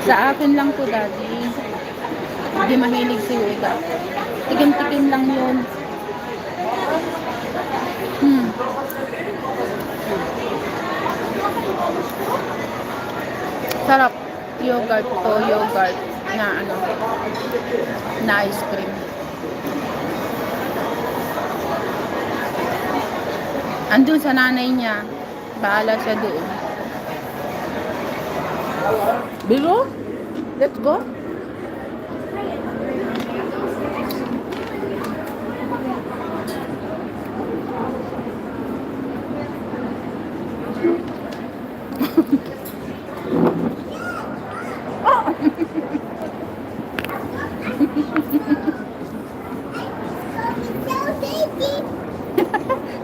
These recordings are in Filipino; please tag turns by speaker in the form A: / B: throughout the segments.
A: Sa akin lang to, Daddy. Hindi mahilig si Yoda. Tikim-tikim lang yun. Hmm. Sarap. Yogurt to, yogurt na ano, na ice cream. Andun sa nanay niya. Bahala siya doon. Bilo? Let's go.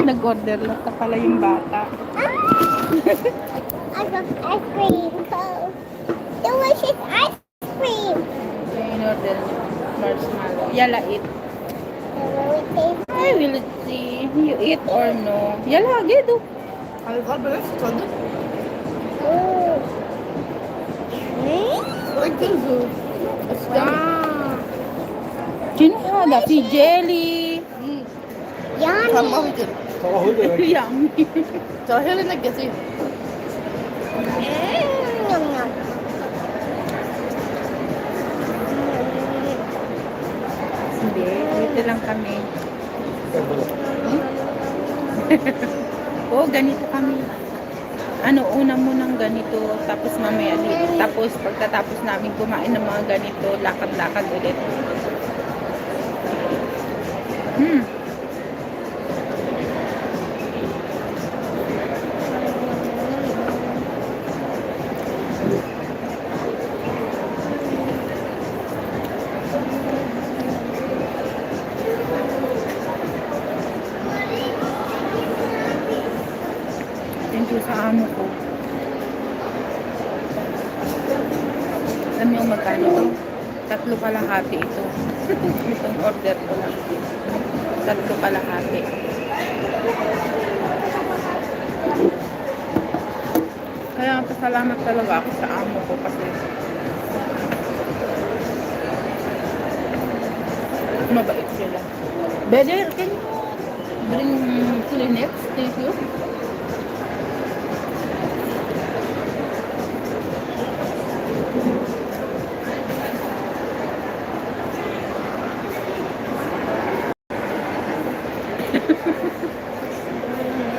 A: Nag-order lang ka pala yung bata.
B: I got ice cream. Delicious ice cream.
A: Yung order niya. Marshmallow. Yala, eat. I will see. You eat or no? Yala, gedo.
C: هيتغرب بس اتفضل.
A: Sino hada? Si Jelly.
C: Tamam
B: Yummy.
C: hocam.
A: Yummy.
C: Sahil na kasi.
B: Yum, yum.
A: Hindi, dito lang kami. Oo, ganito kami. Ano, una mo ng ganito, tapos mamaya dito. Tapos pagkatapos namin kumain ng mga ganito, lakad-lakad ulit. Hmm. Thank you sa amo ko. Alam niyo magkano to? 3 kalahati ito. Itong order ko lang. 3 kalahati. Kaya pasalamat talaga ako sa amo ko kasi mabait sila. Better, can you bring Kleenex? Thank you.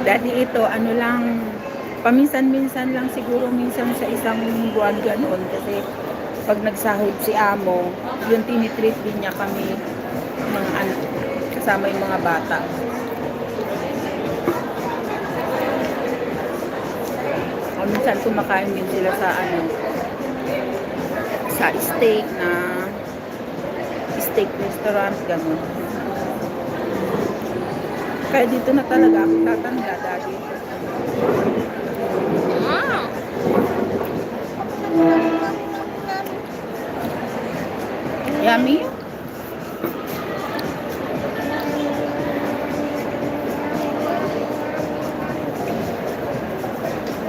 A: Daddy, ito, ano lang, paminsan-minsan lang siguro, minsan sa isang buwan ganon. Kasi pag nagsahod si amo, yun tinitreat din niya kami mga ano, kasama yung mga bata. O minsan kumakain din sila sa ano, sa steak restaurant, ganon. Kaya dito na talaga ako tatanda dati. Yummy?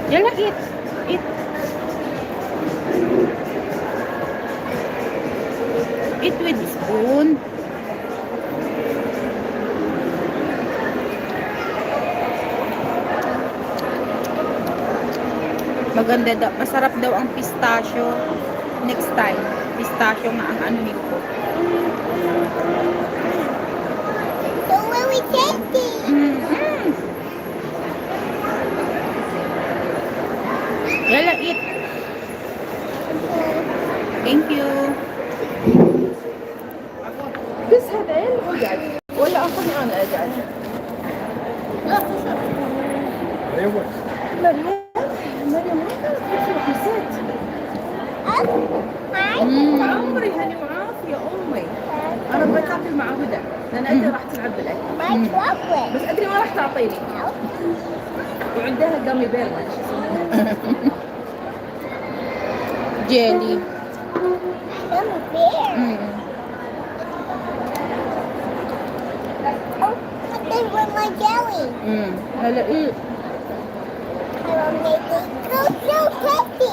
A: Yala, eat. Eat. Eat with spoon. Maganda daw, masarap daw ang pistachio. Next time, pistachio nga ang ano nito.
B: So where we taking?
A: Mm-hmm. Yala, eat. Thank you.
C: بس هذا اقعد ولا اخذني انا اقعد. لا خشب.
D: ايوه
C: مريم مريم ما تروح نسيت. عمري هاني معاف يا امي. انا بغيت اكل مع هدى لان ادري راح تلعب بالاكل.
B: My chocolate.
C: بس ادري ما راح تعطيني. وعندها قامي بير ما ادري شو اسمه.
A: Jelly.
B: Gummy bear.
A: Mm.
B: Oh, but they were my jelly.
A: Yala, eat.
B: I will make it so tasty.